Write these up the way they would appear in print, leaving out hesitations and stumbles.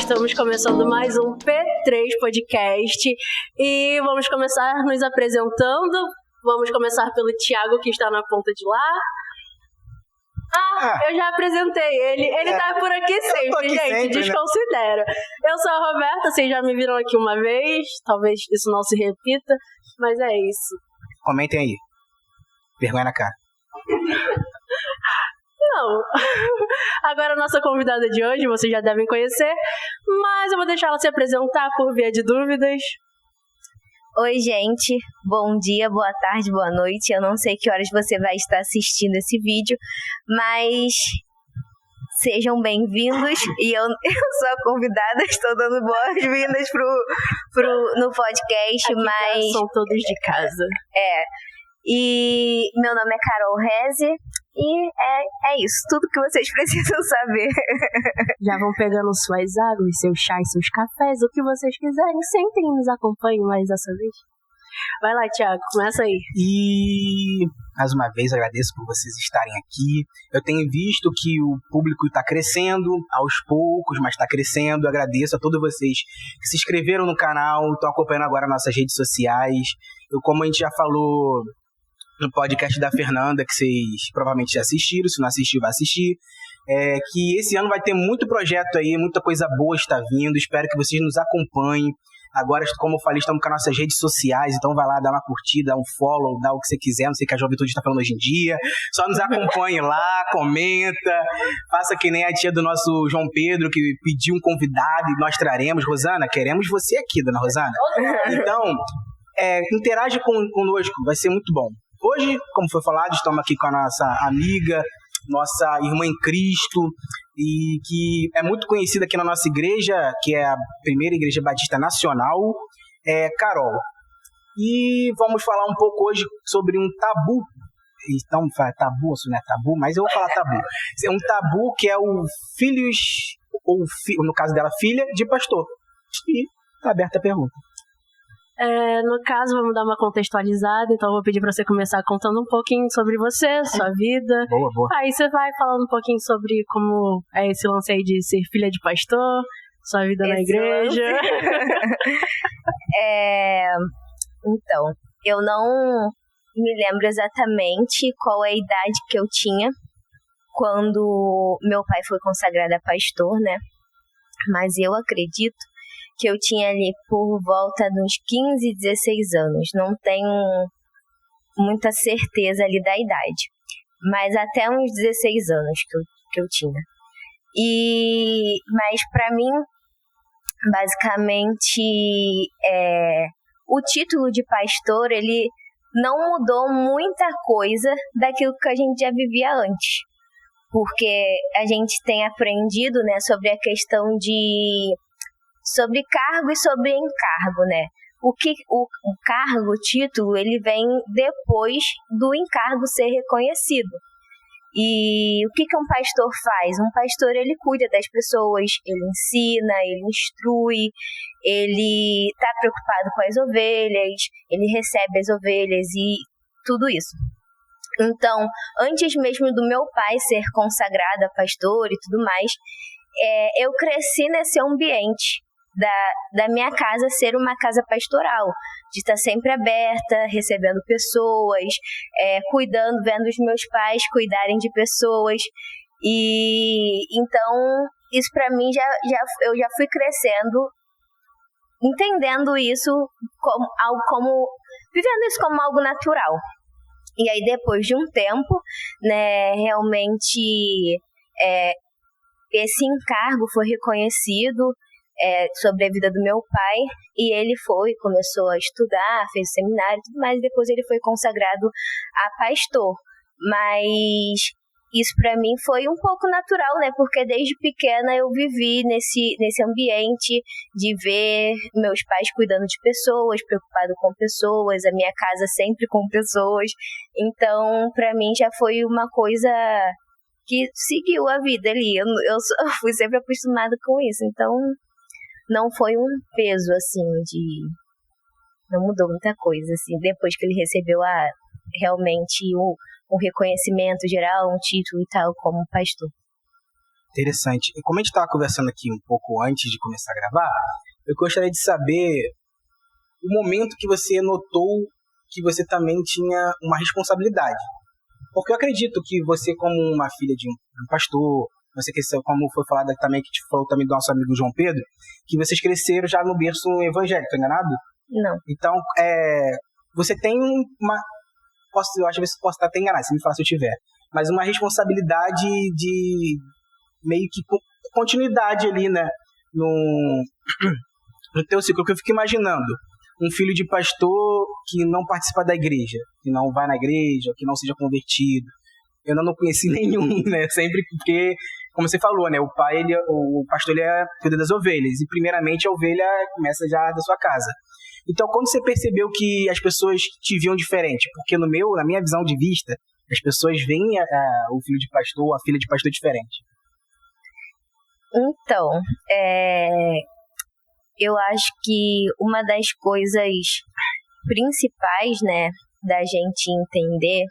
Estamos começando mais um P3 Podcast e vamos começar nos apresentando. Vamos começar pelo Thiago, que está na ponta de lá. Eu já apresentei ele. Ele tá por aqui sempre, gente. Sempre, desconsidera. Né? Eu sou a Roberta, vocês já me viram aqui uma vez. Talvez isso não se repita, mas é isso. Comentem aí. Vergonha na cara. Não. Agora a nossa convidada de hoje, vocês já devem conhecer, mas eu vou deixar ela se apresentar por via de dúvidas. Oi, gente. Bom dia, boa tarde, boa noite. Eu não sei que horas você vai estar assistindo esse vídeo, mas sejam bem-vindos. E eu sou a convidada, estou dando boas-vindas no podcast. Aqui mas são todos de casa. E meu nome é Carol Reze. E é isso, tudo que vocês precisam saber. Já vão pegando suas águas, seus chás, seus cafés, o que vocês quiserem. Sentem e nos acompanhem mais dessa vez. Vai lá, Thiago, começa aí. E mais uma vez agradeço por vocês estarem aqui. Eu tenho visto que o público está crescendo aos poucos, mas está crescendo. Eu agradeço a todos vocês que se inscreveram no canal, estão acompanhando agora nossas redes sociais. Como a gente já falou no podcast da Fernanda, que vocês provavelmente já assistiram, se não assistiu, vai assistir, que esse ano vai ter muito projeto aí, muita coisa boa está vindo, espero que vocês nos acompanhem. Agora, como eu falei, estamos com as nossas redes sociais, então vai lá, dá uma curtida, dá um follow, dá o que você quiser, não sei o que a juventude está falando hoje em dia, só nos acompanhe lá, comenta, faça que nem a tia do nosso João Pedro, que pediu um convidado e nós traremos. Rosana, queremos você aqui, dona Rosana. Então, interage conosco, vai ser muito bom. Hoje, como foi falado, estamos aqui com a nossa amiga, nossa irmã em Cristo, e que é muito conhecida aqui na nossa igreja, que é a primeira igreja batista nacional, Carol. E vamos falar um pouco hoje sobre um tabu. Então, tabu, isso não é tabu, mas eu vou falar tabu. É um tabu que é o filhos, ou no caso dela, filha de pastor. E está aberta a pergunta. No caso, vamos dar uma contextualizada, então eu vou pedir para você começar contando um pouquinho sobre você, sua vida. Boa. Aí você vai falando um pouquinho sobre como é esse lance aí de ser filha de pastor, sua vida na igreja. Então, eu não me lembro exatamente qual é a idade que eu tinha quando meu pai foi consagrado a pastor, né? Mas eu acredito que eu tinha ali por volta de uns 15, 16 anos. Não tenho muita certeza ali da idade. Mas até uns 16 anos que eu tinha. Mas para mim, basicamente, o título de pastor, ele não mudou muita coisa daquilo que a gente já vivia antes. Porque a gente tem aprendido, né, sobre a questão sobre cargo e sobre encargo, né? O cargo, o título, ele vem depois do encargo ser reconhecido. E o que um pastor faz? Um pastor, ele cuida das pessoas, ele ensina, ele instrui, ele está preocupado com as ovelhas, ele recebe as ovelhas e tudo isso. Então, antes mesmo do meu pai ser consagrado a pastor e tudo mais, eu cresci nesse ambiente da minha casa ser uma casa pastoral, de estar sempre aberta, recebendo pessoas, cuidando, vendo os meus pais cuidarem de pessoas. E então, isso para mim, eu já fui crescendo, entendendo isso vivendo isso como algo natural. E aí, depois de um tempo, né, realmente esse encargo foi reconhecido sobre a vida do meu pai, e ele começou a estudar, fez seminário e tudo mais, e depois ele foi consagrado a pastor. Mas isso para mim foi um pouco natural, né? Porque desde pequena eu vivi nesse ambiente de ver meus pais cuidando de pessoas, preocupado com pessoas, a minha casa sempre com pessoas. Então, para mim já foi uma coisa que seguiu a vida ali. Eu fui sempre acostumada com isso. Então, não foi um peso, assim, não mudou muita coisa, assim, depois que ele recebeu realmente um reconhecimento geral, um título e tal, como pastor. Interessante. E como a gente estava conversando aqui um pouco antes de começar a gravar, eu gostaria de saber o momento que você notou que você também tinha uma responsabilidade. Porque eu acredito que você, como uma filha de um pastor, você como foi falado também, que te falou também do nosso amigo João Pedro, que vocês cresceram já no berço evangélico, tá enganado? Não. Então, você tem uma... eu acho que você posso estar até enganado, se me falar se eu tiver. Mas uma responsabilidade de meio que continuidade ali, né? No teu ciclo, que eu fico imaginando. Um filho de pastor que não participa da igreja, que não vai na igreja, que não seja convertido. Eu ainda não conheci nenhum, né? Sempre porque, como você falou, né? O pastor, ele cuida das ovelhas. E primeiramente a ovelha começa já da sua casa. Então, quando você percebeu que as pessoas te viam diferente? Porque na minha visão de vista, as pessoas veem o filho de pastor, a filha de pastor diferente. Então, eu acho que uma das coisas principais, né, da gente entender,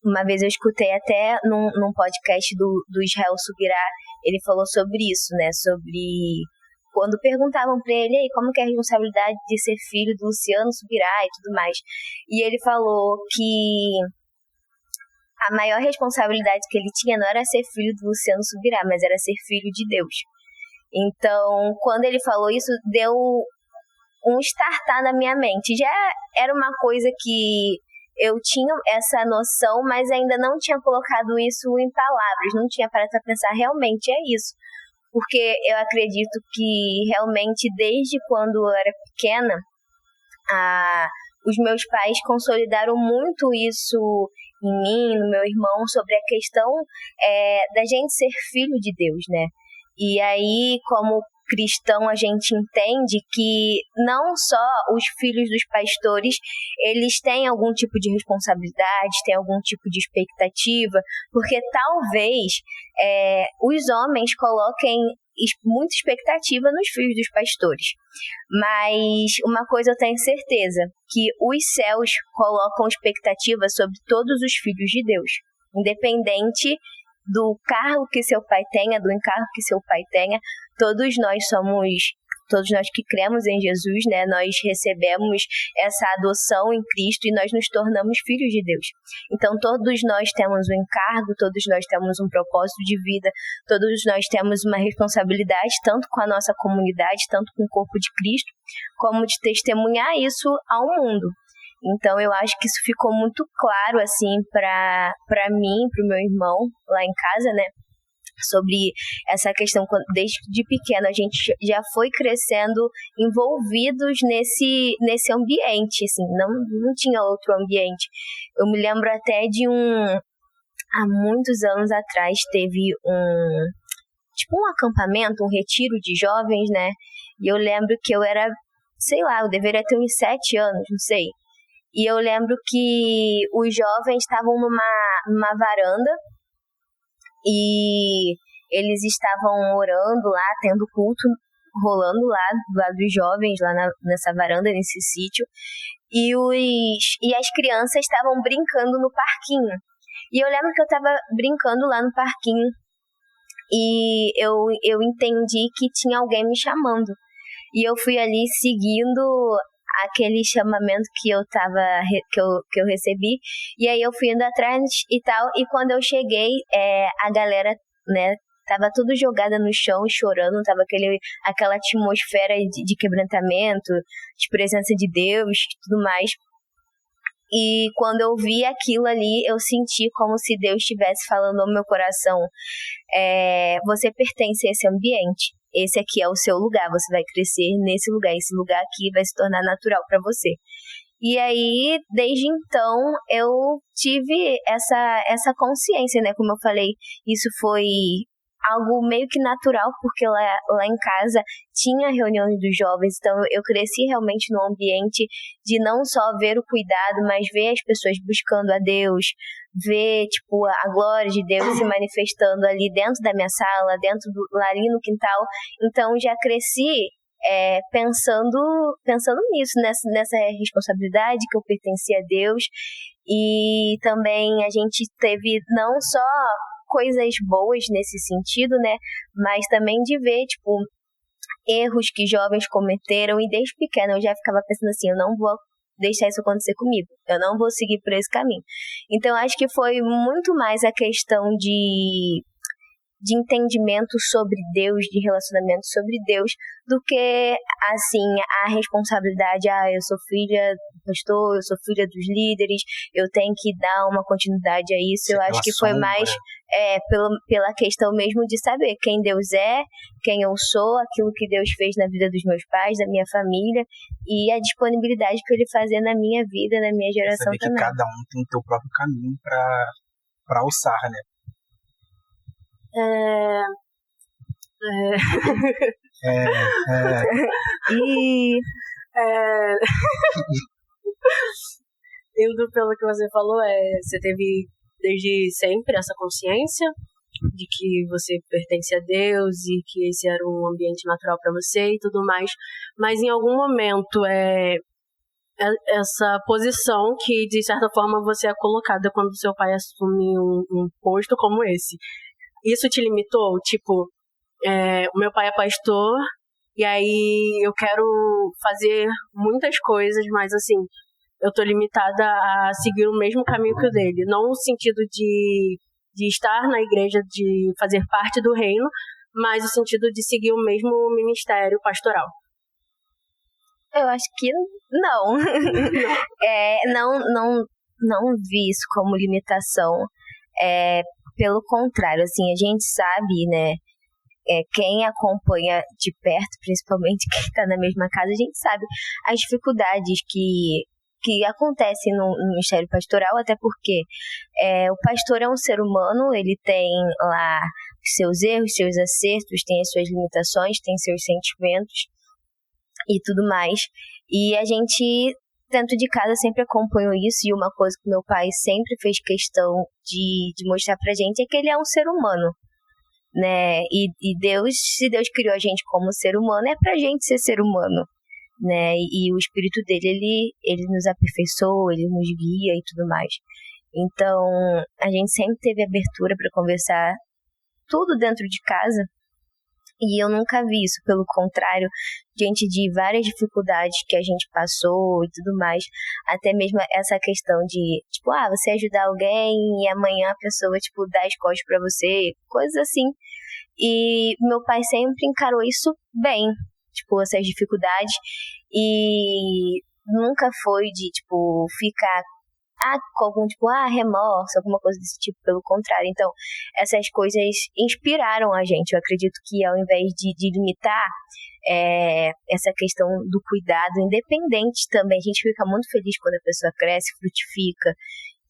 uma vez eu escutei até num podcast do Israel Subirá, ele falou sobre isso, né, sobre quando perguntavam para ele, aí, como que é a responsabilidade de ser filho do Luciano Subirá e tudo mais, e ele falou que a maior responsabilidade que ele tinha não era ser filho do Luciano Subirá, mas era ser filho de Deus. Então, quando ele falou isso, deu um startar na minha mente. Já era uma coisa que eu tinha essa noção, mas ainda não tinha colocado isso em palavras, não tinha parado para pensar, realmente é isso. Porque eu acredito que realmente desde quando eu era pequena, os meus pais consolidaram muito isso em mim, no meu irmão, sobre a questão da gente ser filho de Deus, né? E aí, como cristão, a gente entende que não só os filhos dos pastores, eles têm algum tipo de responsabilidade, têm algum tipo de expectativa, porque talvez os homens coloquem muita expectativa nos filhos dos pastores. Mas uma coisa eu tenho certeza, que os céus colocam expectativa sobre todos os filhos de Deus, independente do cargo que seu pai tenha, do encargo que seu pai tenha, todos nós que cremos em Jesus, né, nós recebemos essa adoção em Cristo e nós nos tornamos filhos de Deus. Então, todos nós temos um encargo, todos nós temos um propósito de vida, todos nós temos uma responsabilidade, tanto com a nossa comunidade, tanto com o corpo de Cristo, como de testemunhar isso ao mundo. Então, eu acho que isso ficou muito claro, assim, para mim, para o meu irmão, lá em casa, né? Sobre essa questão, desde de pequeno, a gente já foi crescendo envolvidos nesse ambiente, assim, não tinha outro ambiente. Eu me lembro até há muitos anos atrás, teve um acampamento, um retiro de jovens, né? E eu lembro que eu era, sei lá, eu deveria ter uns 7 anos, não sei. E eu lembro que os jovens estavam numa varanda e eles estavam orando lá, tendo culto rolando lá do lado dos jovens, lá nessa varanda, nesse sítio. E as crianças estavam brincando no parquinho. E eu lembro que eu estava brincando lá no parquinho e eu entendi que tinha alguém me chamando. E eu fui ali seguindo aquele chamamento que eu recebi, e aí eu fui indo atrás e tal, e quando eu cheguei, a galera, né, tava tudo jogada no chão, chorando, tava aquela atmosfera de quebrantamento, de presença de Deus e tudo mais. E quando eu vi aquilo ali, eu senti como se Deus estivesse falando no meu coração, você pertence a esse ambiente. Esse aqui é o seu lugar, você vai crescer nesse lugar, esse lugar aqui vai se tornar natural para você. E aí, desde então, eu tive essa consciência, né? Como eu falei, isso foi algo meio que natural, porque lá em casa tinha reuniões dos jovens, então eu cresci realmente num ambiente de não só ver o cuidado, mas ver as pessoas buscando a Deus, ver, tipo, a glória de Deus se manifestando ali dentro da minha sala, lá ali no quintal. Então já cresci pensando nisso, nessa responsabilidade que eu pertencia a Deus. E também a gente teve não só coisas boas nesse sentido, né? Mas também de ver, tipo, erros que jovens cometeram, e desde pequena eu já ficava pensando assim, eu não vou deixar isso acontecer comigo, eu não vou seguir por esse caminho. Então acho que foi muito mais a questão de entendimento sobre Deus, de relacionamento sobre Deus, do que, assim, a responsabilidade, eu sou filha do pastor, eu sou filha dos líderes, eu tenho que dar uma continuidade a isso. Eu acho que foi mais pela questão mesmo de saber quem Deus é, quem eu sou, aquilo que Deus fez na vida dos meus pais, da minha família, e a disponibilidade que Ele fazer na minha vida, na minha geração também. Que cada um tem o seu próprio caminho para alçar, né? Indo pelo que você falou, você teve desde sempre essa consciência de que você pertence a Deus e que esse era um ambiente natural para você e tudo mais, mas em algum momento essa posição que de certa forma você é colocada quando seu pai assume um posto como esse, isso te limitou? Tipo, o meu pai é pastor e aí eu quero fazer muitas coisas, mas assim, eu tô limitada a seguir o mesmo caminho que o dele. Não no sentido de estar na igreja, de fazer parte do reino, mas no sentido de seguir o mesmo ministério pastoral. Eu acho que não. Não vi isso como limitação. Pelo contrário, assim, a gente sabe, né, quem acompanha de perto, principalmente quem está na mesma casa, a gente sabe as dificuldades que acontecem no ministério pastoral, até porque o pastor é um ser humano, ele tem lá seus erros, seus acertos, tem as suas limitações, tem seus sentimentos e tudo mais. E a gente, dentro de casa, sempre acompanhou isso, e uma coisa que meu pai sempre fez questão de mostrar pra gente é que ele é um ser humano, né? E Deus, se Deus criou a gente como ser humano, é pra gente ser humano, né? E o Espírito dele, ele nos aperfeiçoa, ele nos guia e tudo mais. Então, a gente sempre teve abertura para conversar tudo dentro de casa, e eu nunca vi isso. Pelo contrário, diante de várias dificuldades que a gente passou e tudo mais, até mesmo essa questão de, tipo, você ajudar alguém e amanhã a pessoa, tipo, dá as costas pra você, coisas assim. E meu pai sempre encarou isso bem, tipo, essas dificuldades, e nunca foi de, tipo, ficar com algum, tipo, remorso, alguma coisa desse tipo. Pelo contrário. Então, essas coisas inspiraram a gente. Eu acredito que ao invés de limitar essa questão do cuidado, independente também, a gente fica muito feliz quando a pessoa cresce, frutifica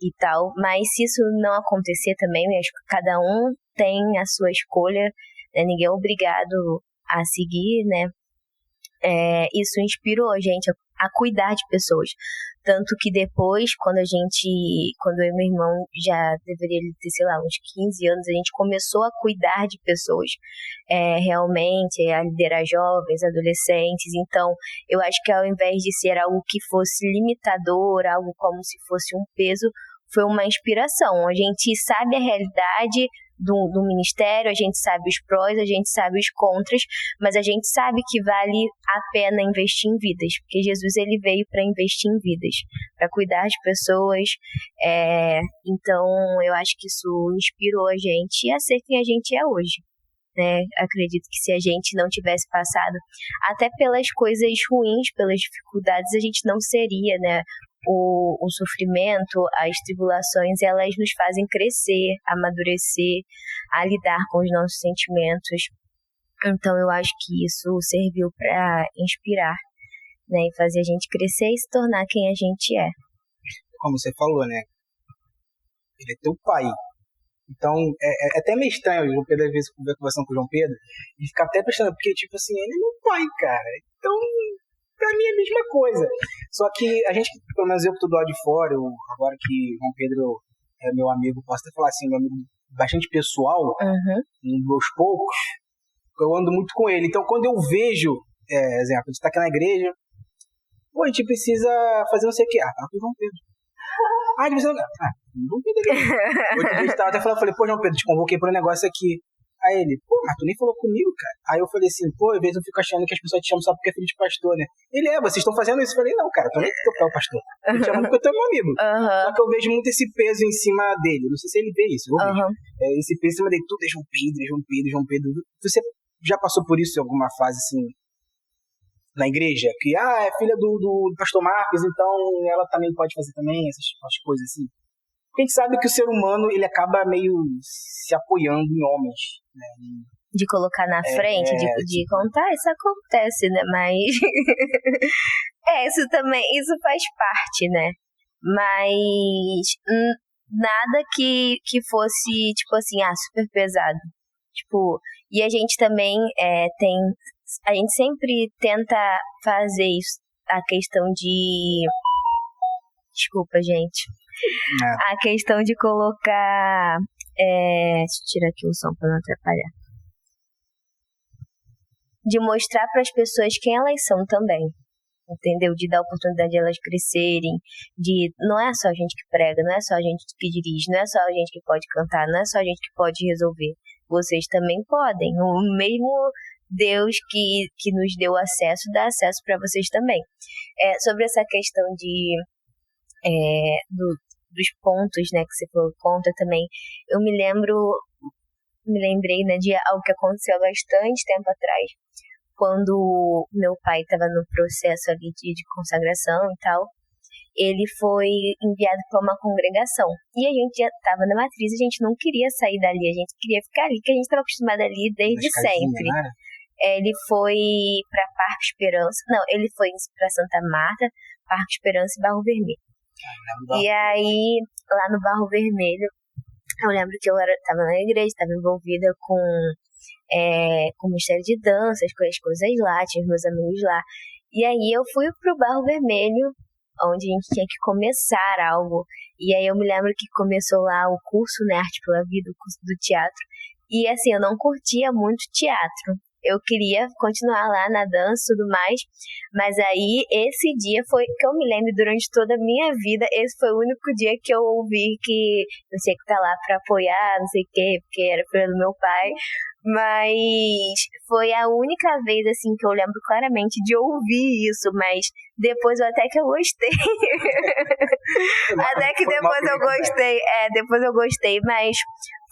e tal, mas se isso não acontecer também, eu acho que cada um tem a sua escolha, né? Ninguém é obrigado a seguir, né? Isso inspirou a gente a cuidar de pessoas. Tanto que depois, quando eu e meu irmão já deveria ter, sei lá, uns 15 anos, a gente começou a cuidar de pessoas, realmente, a liderar jovens, adolescentes. Então, eu acho que ao invés de ser algo que fosse limitador, algo como se fosse um peso, foi uma inspiração. A gente sabe a realidade do ministério, a gente sabe os prós, a gente sabe os contras, mas a gente sabe que vale a pena investir em vidas, porque Jesus, ele veio para investir em vidas, para cuidar de pessoas. Então eu acho que isso inspirou a gente a ser quem a gente é hoje, né? Acredito que se a gente não tivesse passado até pelas coisas ruins, pelas dificuldades, a gente não seria, né? O sofrimento, as tribulações, elas nos fazem crescer, amadurecer, a lidar com os nossos sentimentos. Então eu acho que isso serviu para inspirar, né, e fazer a gente crescer e se tornar quem a gente é. Como você falou, né? Ele é teu pai. Então, é até meio estranho, o João Pedro, às vezes, conversando com o João Pedro, e ficar até prestando, porque, tipo assim, ele é meu pai, cara. Então, pra mim é a mesma coisa. Só que a gente, pelo menos eu que tô do lado de fora, agora que o João Pedro é meu amigo, posso até falar assim, meu amigo bastante pessoal, aos poucos, eu ando muito com ele. Então, quando eu vejo, exemplo, a gente tá aqui na igreja, a gente precisa fazer não sei o que, fala com o João Pedro. Ah, de você não... Não Pedro. Outro dia a gente tava até falando, eu falei, pô, João Pedro, te convoquei pra um negócio aqui. Aí ele, pô, mas tu nem falou comigo, cara. Aí eu falei assim, pô, às vezes eu fico achando que as pessoas te chamam só porque é filho de pastor, né? Ele, vocês estão fazendo isso? Eu falei, não, cara, tu nem que tu é o pastor. Eu te chamo porque tu é meu amigo. Só que eu vejo muito esse peso em cima dele. Não sei se ele vê isso, eu vejo. Esse peso em cima dele, tudo é João Pedro, João Pedro, João Pedro. Você já passou por isso em alguma fase, assim, na igreja? Que, é filha do pastor Marcos, então ela também pode fazer também, essas coisas assim. Porque a gente sabe que o ser humano, ele acaba meio se apoiando em homens, né? De colocar na frente, de contar, isso acontece, né? Mas isso também, isso faz parte, né? Mas nada que fosse, tipo assim, super pesado. Tipo, e a gente também a gente sempre tenta fazer isso, a questão de... Desculpa, gente. A questão de colocar... deixa eu tirar aqui o som pra não atrapalhar. De mostrar para as pessoas quem elas são também. Entendeu? De dar oportunidade de elas crescerem. Não é só a gente que prega, não é só a gente que dirige, não é só a gente que pode cantar, não é só a gente que pode resolver. Vocês também podem. O mesmo Deus que nos deu acesso, dá acesso para vocês também. Sobre essa questão dos pontos, né, que você falou conta também, eu me lembrei, né, de algo que aconteceu há bastante tempo atrás, quando meu pai estava no processo ali de consagração e tal. Ele foi enviado para uma congregação. E a gente já estava na matriz, a gente não queria sair dali, a gente queria ficar ali, porque a gente estava acostumado ali desde sempre. Ele foi para Parque Esperança, não, ele foi para Santa Marta, Parque Esperança e Barro Vermelho. E aí, lá no Barro Vermelho, eu lembro que eu estava na igreja, estava envolvida com o Ministério de Danças, com as coisas lá, tinha os meus amigos lá. E aí eu fui pro Barro Vermelho, onde a gente tinha que começar algo. E aí eu me lembro que começou lá o curso, né, Arte pela Vida, o curso do teatro. E assim, eu não curtia muito teatro. Eu queria continuar lá na dança e tudo mais, mas aí esse dia foi que eu me lembro durante toda a minha vida, esse foi o único dia que eu ouvi que eu tinha que estar lá pra apoiar, não sei o quê, porque era filha do meu pai, mas foi a única vez assim que eu lembro claramente de ouvir isso, mas depois até que eu gostei. Até que depois eu gostei, depois eu gostei, mas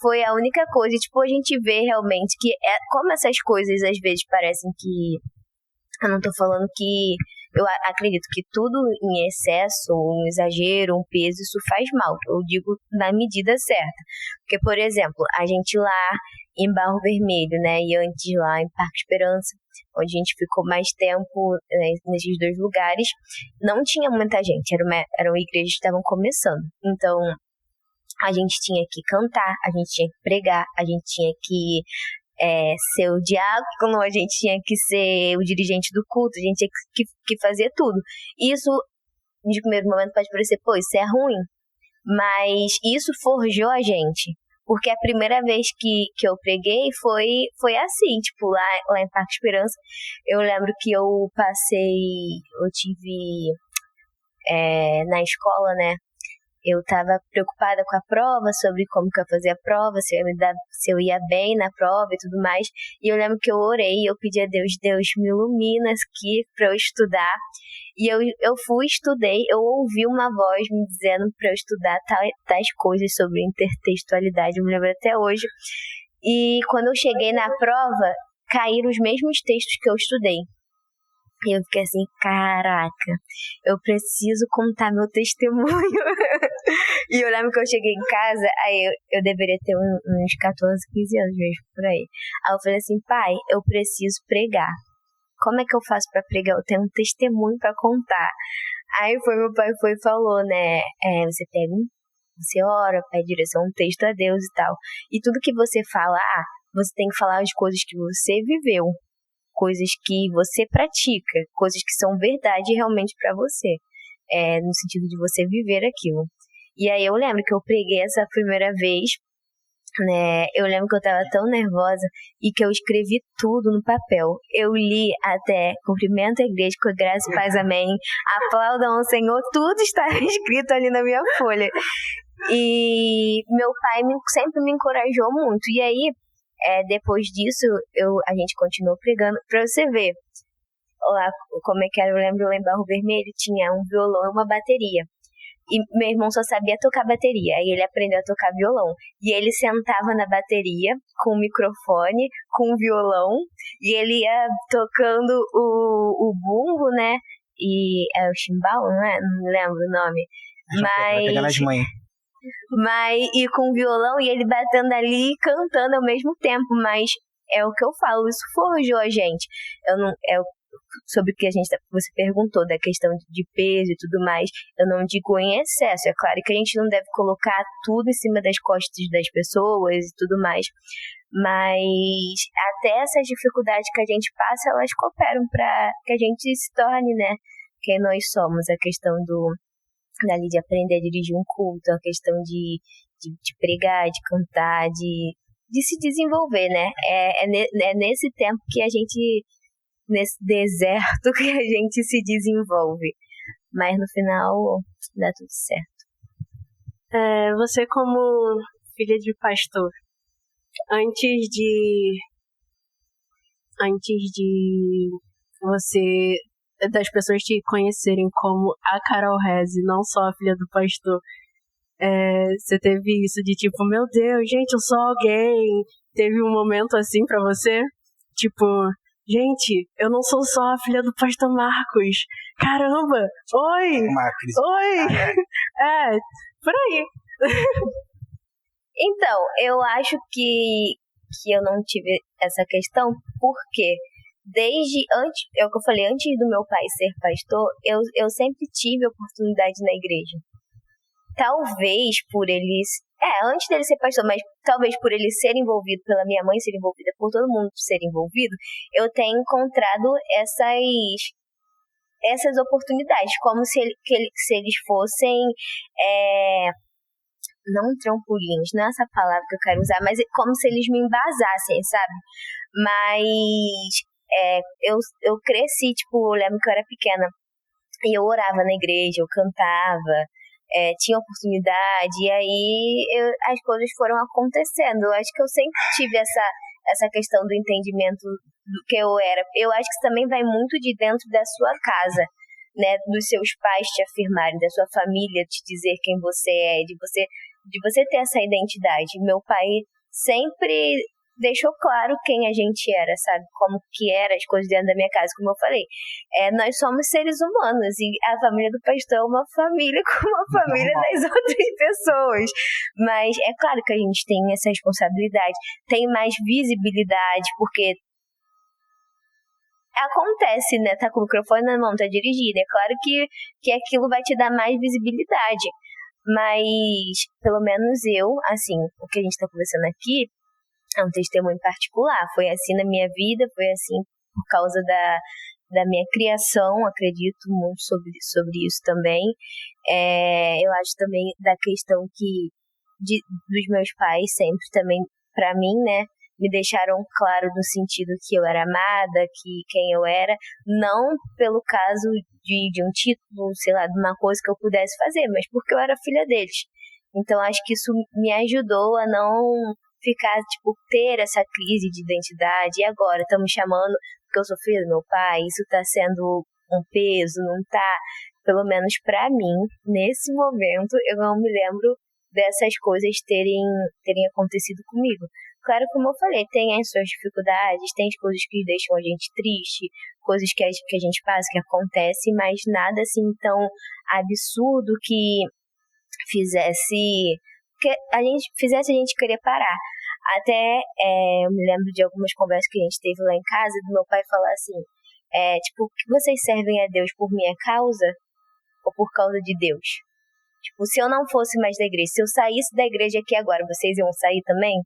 foi a única coisa. Tipo, a gente vê realmente que como essas coisas às vezes parecem que... Eu não tô falando que... Eu acredito que tudo em excesso, um exagero, um peso, isso faz mal. Eu digo na medida certa. Porque, por exemplo, a gente lá em Barro Vermelho, né? E antes lá em Parque Esperança, onde a gente ficou mais tempo nesses dois lugares, não tinha muita gente. Eram igrejas que estavam começando. Então... a gente tinha que cantar, a gente tinha que pregar, a gente tinha que ser o diácono, a gente tinha que ser o dirigente do culto, a gente tinha que fazer tudo. Isso, de primeiro momento, pode parecer, pô, isso é ruim. Mas isso forjou a gente. Porque a primeira vez que eu preguei foi assim, tipo, lá em Parque Esperança. Eu lembro que eu tive na escola, né? Eu estava preocupada com a prova, sobre como que eu ia fazer a prova, se eu ia bem na prova e tudo mais. E eu lembro que eu orei, eu pedi a Deus, me ilumina aqui para eu estudar. E eu fui, estudei, eu ouvi uma voz me dizendo para eu estudar tais coisas sobre intertextualidade, eu me lembro até hoje. E quando eu cheguei na prova, caíram os mesmos textos que eu estudei. E eu fiquei assim, caraca, eu preciso contar meu testemunho. E eu lembro que eu cheguei em casa, aí eu deveria ter uns 14, 15 anos mesmo, por aí. Aí eu falei assim, pai, eu preciso pregar. Como é que eu faço pra pregar? Eu tenho um testemunho pra contar. Aí meu pai foi e falou, né, você ora, pede direção, um texto a Deus e tal. E tudo que você falar, você tem que falar as coisas que você viveu. Coisas que você pratica, coisas que são verdade realmente pra você, no sentido de você viver aquilo. E aí eu lembro que eu preguei essa primeira vez, né? Eu lembro que eu tava tão nervosa e que eu escrevi tudo no papel. Eu li até cumprimento a igreja, com graça e paz, amém. Aplaudam ao Senhor, tudo estava escrito ali na minha folha. E meu pai sempre me encorajou muito. E aí, depois disso, a gente continuou pregando. Pra você ver lá como é que era, eu lembro lá em Barro Vermelho, tinha um violão e uma bateria. E meu irmão só sabia tocar bateria. Aí ele aprendeu a tocar violão. E ele sentava na bateria com o microfone, com o violão. E ele ia tocando o bumbo, né? E é o chimbal, não é? Não lembro o nome. Vai pegar nas mães. E com o violão, e ele batendo ali e cantando ao mesmo tempo. Mas é o que eu falo, isso forjou a gente. Sobre o que você perguntou, da questão de peso e tudo mais, eu não digo em excesso. É claro que a gente não deve colocar tudo em cima das costas das pessoas e tudo mais, mas até essas dificuldades que a gente passa, elas cooperam para que a gente se torne, né, quem nós somos. A questão dali de aprender a dirigir um culto, a questão de pregar, de cantar, de se desenvolver, né? É nesse tempo que a gente, nesse deserto, que a gente se desenvolve. Mas no final dá tudo certo. Você como filha de pastor, antes de você, das pessoas te conhecerem como a Carol Reze, não só a filha do pastor, você teve isso de tipo, meu Deus, gente, eu sou alguém? Teve um momento assim pra você? Tipo, gente, eu não sou só a filha do pastor Marcos. Caramba! Oi! Oi! Por aí. Então, eu acho que eu não tive essa questão porque desde antes, é o que eu falei, antes do meu pai ser pastor, eu sempre tive oportunidade na igreja. Talvez por eles, antes dele ser pastor, mas talvez por ele ser envolvido, pela minha mãe ser envolvida, por todo mundo ser envolvido, eu tenho encontrado essas oportunidades, como se eles fossem, não trampolins, não é essa palavra que eu quero usar, mas como se eles me embasassem, sabe? Mas eu cresci, tipo, eu lembro que eu era pequena e eu orava na igreja, eu cantava, tinha oportunidade, e aí as coisas foram acontecendo. Eu acho que eu sempre tive essa questão do entendimento do que eu era. Eu acho que isso também vai muito de dentro da sua casa, né, dos seus pais te afirmarem, da sua família te dizer quem você é, de você ter essa identidade. Meu pai sempre deixou claro quem a gente era, sabe? Como que eram as coisas dentro da minha casa, como eu falei. Nós somos seres humanos e a família do pastor é uma família como a família das outras pessoas. Mas é claro que a gente tem essa responsabilidade, tem mais visibilidade, porque acontece, né? Tá com o microfone na mão, tá dirigindo. É claro que aquilo vai te dar mais visibilidade. Mas, pelo menos eu, assim, o que a gente tá conversando aqui é um testemunho particular. Foi assim na minha vida, foi assim por causa da minha criação, acredito muito sobre isso também. Eu acho também da questão dos meus pais sempre também, pra mim, né, me deixaram claro no sentido que eu era amada, que quem eu era, não pelo caso de um título, sei lá, de uma coisa que eu pudesse fazer, mas porque eu era filha deles. Então, acho que isso me ajudou a não ficar, tipo, ter essa crise de identidade. E agora, estão me chamando porque eu sou filha do meu pai, isso tá sendo um peso, não tá? Pelo menos pra mim, nesse momento, eu não me lembro dessas coisas terem acontecido comigo. Claro, como eu falei, tem as suas dificuldades, tem as coisas que deixam a gente triste, coisas que a gente passa, que acontece, mas nada assim tão absurdo que fizesse a gente querer parar. Até eu me lembro de algumas conversas que a gente teve lá em casa, do meu pai falar assim, tipo, que vocês servem a Deus por minha causa ou por causa de Deus? Tipo, se eu não fosse mais da igreja, se eu saísse da igreja aqui agora, vocês iam sair também?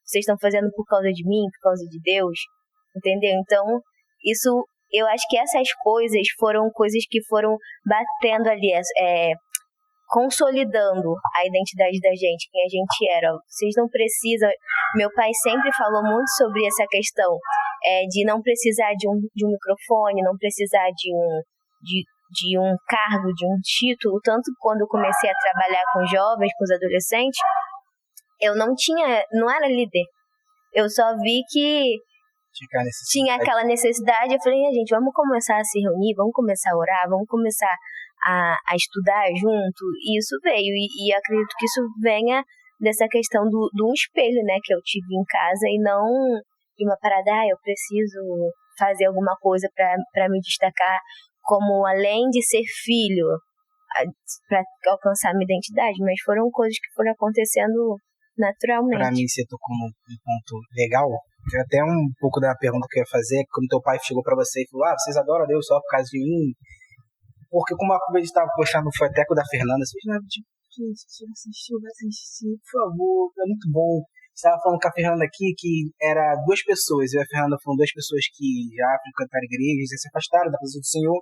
Vocês estão fazendo por causa de mim, por causa de Deus? Entendeu? Então, isso, eu acho que essas coisas foram coisas que foram batendo ali, consolidando a identidade da gente, quem a gente era. Vocês não precisam... Meu pai sempre falou muito sobre essa questão de não precisar de um microfone, não precisar de um cargo, de um título. Tanto quando eu comecei a trabalhar com jovens, com os adolescentes, eu não era líder. Eu só vi que tinha aquela necessidade. Eu falei, gente, vamos começar a se reunir, vamos começar a orar, vamos começar a estudar junto. E isso veio. E acredito que isso venha dessa questão do espelho, né, que eu tive em casa, e não de uma parada, eu preciso fazer alguma coisa para me destacar, como além de ser filho, para alcançar minha identidade. Mas foram coisas que foram acontecendo naturalmente. Pra mim, você tocou num ponto legal. Até um pouco da pergunta que eu ia fazer, quando teu pai chegou pra você e falou, vocês adoram a Deus só por causa de mim? Porque como a gente estava postando no Fueteco da Fernanda, você falou, gente, se não assistiu, vai assistir, por favor, é muito bom. Você estava falando com a Fernanda aqui que era 2 pessoas, eu e a Fernanda foram 2 pessoas que já frequentaram igrejas, já se afastaram da presença do Senhor,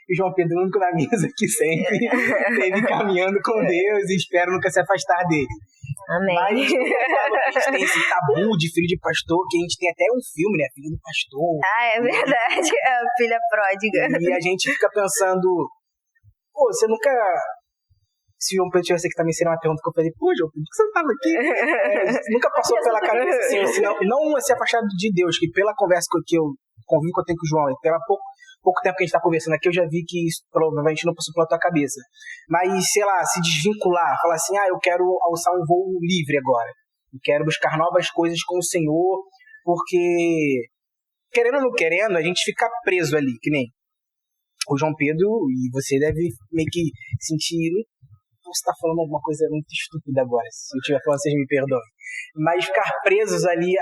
e o João Pedro, único na mesa que sempre esteve caminhando com Deus e espero nunca se afastar dele. Amém. Mas a gente tem esse tabu de filho de pastor, que a gente tem até um filme, né? Filho do pastor. É verdade. É a filha pródiga. E a gente fica pensando, você nunca... Se o João Pedro tivesse aqui também, seria uma pergunta que eu falei, João Pedro, por que você não estava aqui? Nunca passou pela cabeça assim, não se afastar de Deus, que pela conversa que eu convivo que eu tenho com o João, e pela pouco tempo que a gente está conversando aqui, eu já vi que isso provavelmente não passou pela tua cabeça. Mas, sei lá, se desvincular, falar assim, eu quero alçar um voo livre agora. Eu quero buscar novas coisas com o Senhor, porque, querendo ou não querendo, a gente fica preso ali, que nem o João Pedro, e você deve meio que sentir... Você está falando alguma coisa muito estúpida agora. Se eu estiver falando, vocês me perdoem. Mas ficar presos ali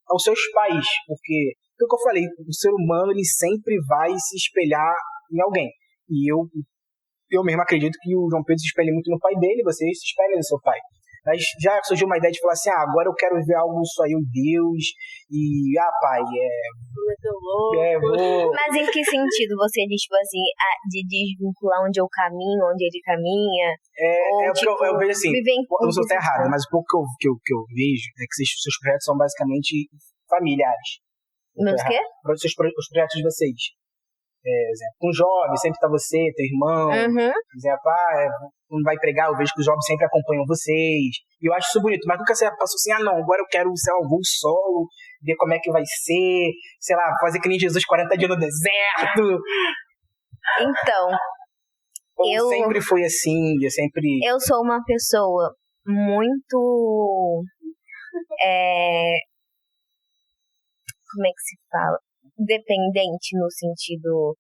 aos seus pais, porque, pelo que eu falei, o ser humano ele sempre vai se espelhar em alguém. E eu mesmo acredito que o João Pedro se espelha muito no pai dele, você se espelha no seu pai. Mas já surgiu uma ideia de falar assim, agora eu quero ver algo só eu, Deus, e, pai, vou... Mas em que sentido você diz, tipo assim, de desvincular onde eu caminho, onde ele caminha? Eu vejo assim, eu sou até errado, mas o pouco que eu vejo é que seus projetos são basicamente familiares. Meus quê? Os projetos de vocês. Exemplo, com jovens, sempre tá você, teu irmão. Exemplo, quando vai pregar, eu vejo que os jovens sempre acompanham vocês. E eu acho isso bonito. Mas nunca você passou assim, agora eu quero, sei lá, um voo solo, ver como é que vai ser, sei lá, fazer que nem Jesus 40 dias no deserto. Então, sempre foi assim, eu sou uma pessoa muito... como é que se fala? Dependente no sentido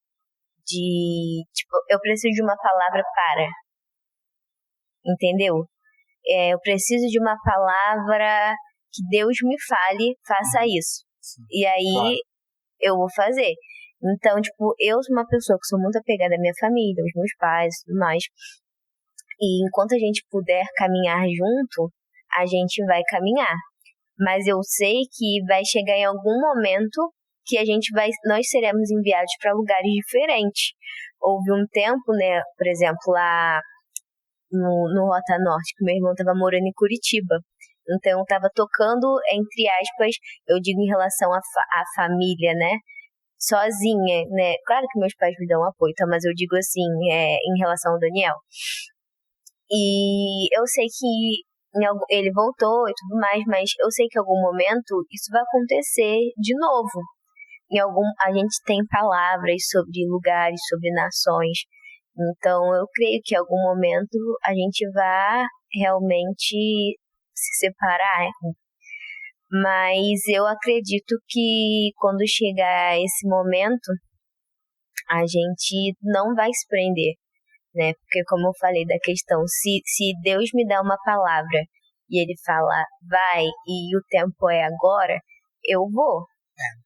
de, tipo, eu preciso de uma palavra para, entendeu? Eu preciso de uma palavra que Deus me fale, faça isso. Sim, e aí, claro, eu vou fazer. Então, tipo, eu sou uma pessoa que sou muito apegada à minha família, aos meus pais e tudo mais. E enquanto a gente puder caminhar junto, a gente vai caminhar. Mas eu sei que vai chegar em algum momento que nós seremos enviados para lugares diferentes. Houve um tempo, né, por exemplo, lá no Rota Norte, que meu irmão estava morando em Curitiba. Então, eu estava tocando, entre aspas, eu digo em relação à família, né, sozinha, né. Claro que meus pais me dão apoio, tá? Mas eu digo assim, em relação ao Daniel. E eu sei que ele voltou e tudo mais, mas eu sei que em algum momento isso vai acontecer de novo. A gente tem palavras sobre lugares, sobre nações. Então, eu creio que em algum momento a gente vai realmente se separar. Mas eu acredito que quando chegar esse momento, a gente não vai se prender, né? Porque, como eu falei da questão, se Deus me dá uma palavra e ele fala, vai, e o tempo é agora, eu vou.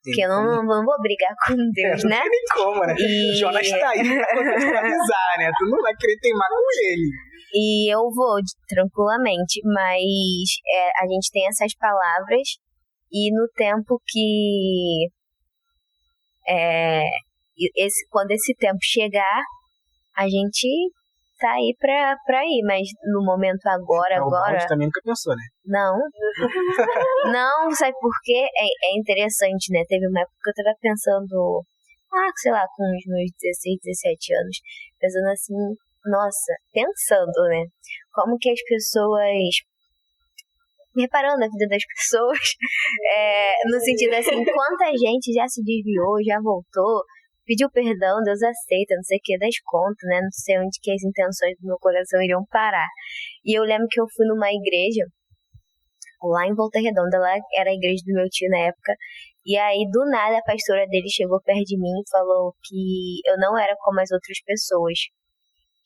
Porque eu não vou brigar com Deus, né? Não tem nem como, né? Jonas tá aí pra contextualizar, né? Tu não vai querer teimar com ele. E eu vou tranquilamente, mas a gente tem essas palavras e no tempo que quando esse tempo chegar, a gente tá aí pra ir, mas no momento agora... também nunca pensou, né? Não. Não, sabe por quê? É interessante, né? Teve uma época que eu tava pensando, sei lá, com os meus 16, 17 anos, pensando assim, nossa, pensando, né? Como que as pessoas... reparando a vida das pessoas, no sentido assim, quanta gente já se desviou, já voltou, pediu perdão, Deus aceita, não sei o que, das contas, né? Não sei onde que as intenções do meu coração iriam parar. E eu lembro que eu fui numa igreja, lá em Volta Redonda, lá era a igreja do meu tio na época, e aí do nada a pastora dele chegou perto de mim e falou que eu não era como as outras pessoas,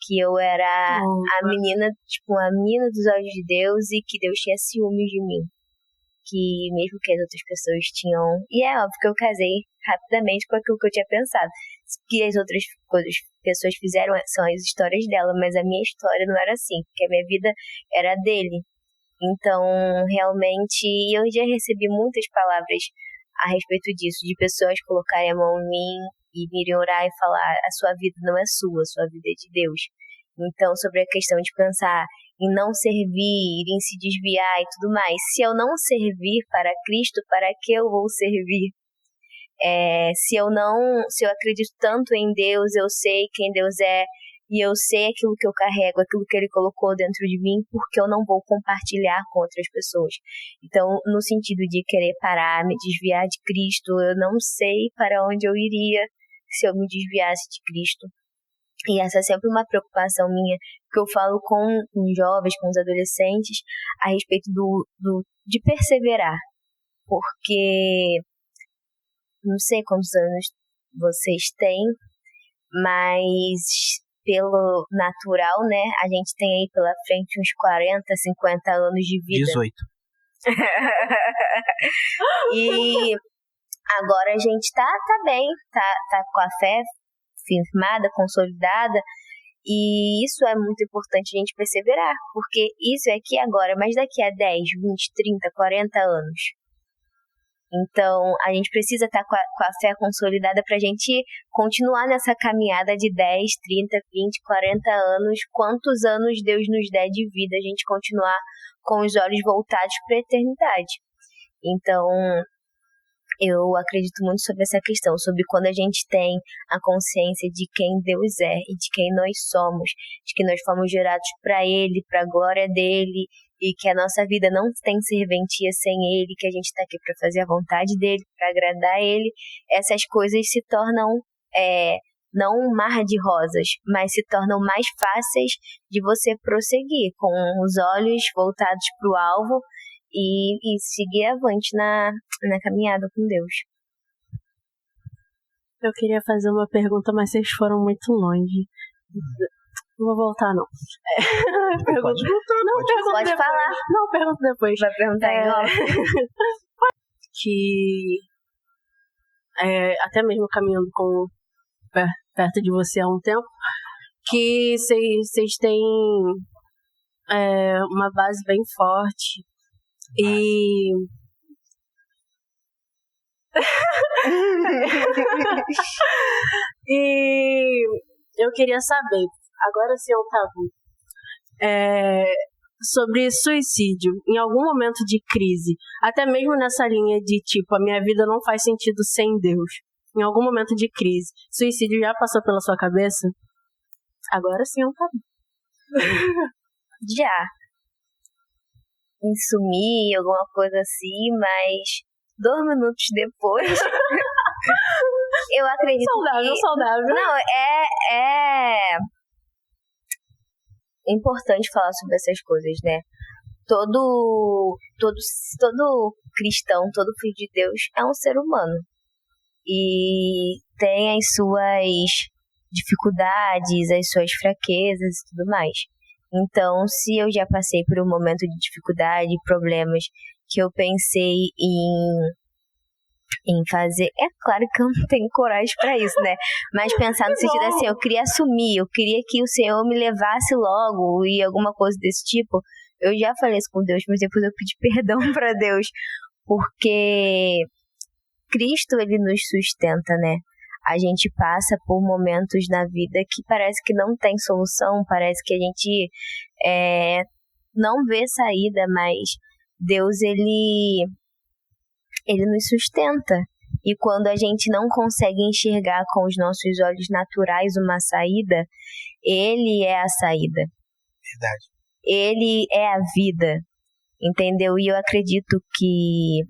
que eu era a menina, tipo, a menina dos olhos de Deus e que Deus tinha ciúmes de mim. Que mesmo que as outras pessoas tinham... E é óbvio que eu casei rapidamente com aquilo que eu tinha pensado. Que as outras pessoas fizeram são as histórias dela, mas a minha história não era assim, porque a minha vida era dele. Então, realmente, eu já recebi muitas palavras a respeito disso, de pessoas colocarem a mão em mim e virem orar e falar, a sua vida não é sua, a sua vida é de Deus. Então, sobre a questão de pensar em não servir, em se desviar e tudo mais, se eu não servir para Cristo, para que eu vou servir? Se eu acredito tanto em Deus, eu sei quem Deus é, e eu sei aquilo que eu carrego, aquilo que Ele colocou dentro de mim, porque eu não vou compartilhar com outras pessoas. Então, no sentido de querer parar, me desviar de Cristo, eu não sei para onde eu iria se eu me desviasse de Cristo. E essa é sempre uma preocupação minha, que eu falo com os jovens, com os adolescentes, a respeito de perseverar. Porque não sei quantos anos vocês têm, mas pelo natural, né, a gente tem aí pela frente uns 40, 50 anos de vida. 18. E agora a gente tá bem, tá com a fé firmada, consolidada, e isso é muito importante a gente perseverar, porque isso é aqui agora, mas daqui a 10, 20, 30, 40 anos. Então, a gente precisa estar com a fé consolidada para a gente continuar nessa caminhada de 10, 30, 20, 40 anos, quantos anos Deus nos der de vida, a gente continuar com os olhos voltados para a eternidade. Então, eu acredito muito sobre essa questão, sobre quando a gente tem a consciência de quem Deus é e de quem nós somos, de que nós fomos gerados para Ele, para a glória dEle, e que a nossa vida não tem serventia sem Ele, que a gente está aqui para fazer a vontade dEle, para agradar Ele. Essas coisas se tornam não um mar de rosas, mas se tornam mais fáceis de você prosseguir, com os olhos voltados para o alvo, e seguir avante na caminhada com Deus. Eu queria fazer uma pergunta, mas vocês foram muito longe. Não vou voltar, não. Pode voltar, pode depois. falar. Não, pergunto depois. Vai perguntar em off. Que até mesmo caminhando perto de você há um tempo, que vocês têm uma base bem forte. E eu queria saber, agora sim é um tabu, sobre suicídio, em algum momento de crise, até mesmo nessa linha de tipo, a minha vida não faz sentido sem Deus. Em algum momento de crise, suicídio já passou pela sua cabeça? Agora sim é um tabu. Já. Em sumir, alguma coisa assim, mas 2 minutos depois eu acredito saudável. Não, é importante falar sobre essas coisas, né? Todo cristão, todo filho de Deus é um ser humano e tem as suas dificuldades, as suas fraquezas e tudo mais. Então, se eu já passei por um momento de dificuldade, problemas, que eu pensei em fazer... É claro que eu não tenho coragem para isso, né? Mas pensar no sentido assim, eu queria assumir, eu queria que o Senhor me levasse logo e alguma coisa desse tipo. Eu já falei isso com Deus, mas depois eu pedi perdão para Deus, porque Cristo, Ele nos sustenta, né? A gente passa por momentos na vida que parece que não tem solução, parece que a gente não vê saída, mas Deus, ele nos sustenta. E quando a gente não consegue enxergar com os nossos olhos naturais uma saída, Ele é a saída. Verdade. Ele é a vida, entendeu? E eu acredito que